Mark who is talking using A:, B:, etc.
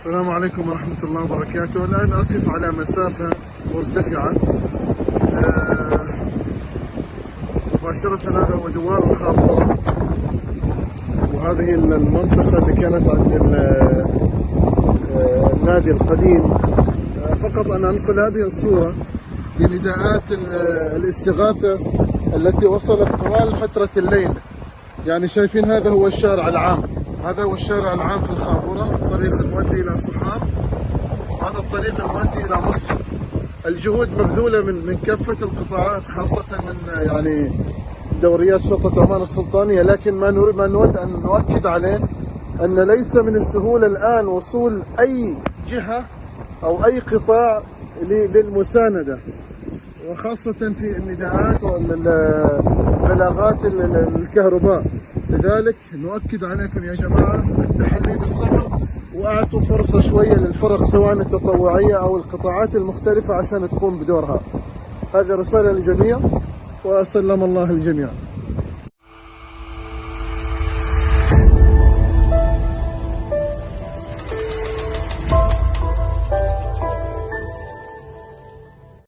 A: السلام عليكم ورحمة الله وبركاته. الآن أقف على مسافة مرتفعة مباشرة. هذا هو دوار الخابورة، وهذه المنطقة اللي كانت عند النادي القديم. فقط أنا أنقل هذه الصورة لنداءات الاستغاثة التي وصلت طوال فترة الليل. يعني شايفين هذا هو الشارع العام، هذا هو الشارع العام في الخابورة، الطريق المؤدي إلى صحاب، هذا الطريق المؤدي إلى مسقط. الجهود مبذولة من كافة القطاعات، خاصة من يعني دوريات شرطة عمان السلطانية، لكن ما نود أن نؤكد عليه أن ليس من السهولة الآن وصول أي جهة أو أي قطاع للمساندة، وخاصة في النداءات والبلاغات الكهرباء. لذلك نؤكد عليكم يا جماعة التحلي بالصبر، وأعطوا فرصة شوية للفرق سواء التطوعية أو القطاعات المختلفة عشان تقوم بدورها. هذه رسالة للجميع، وسلم الله الجميع.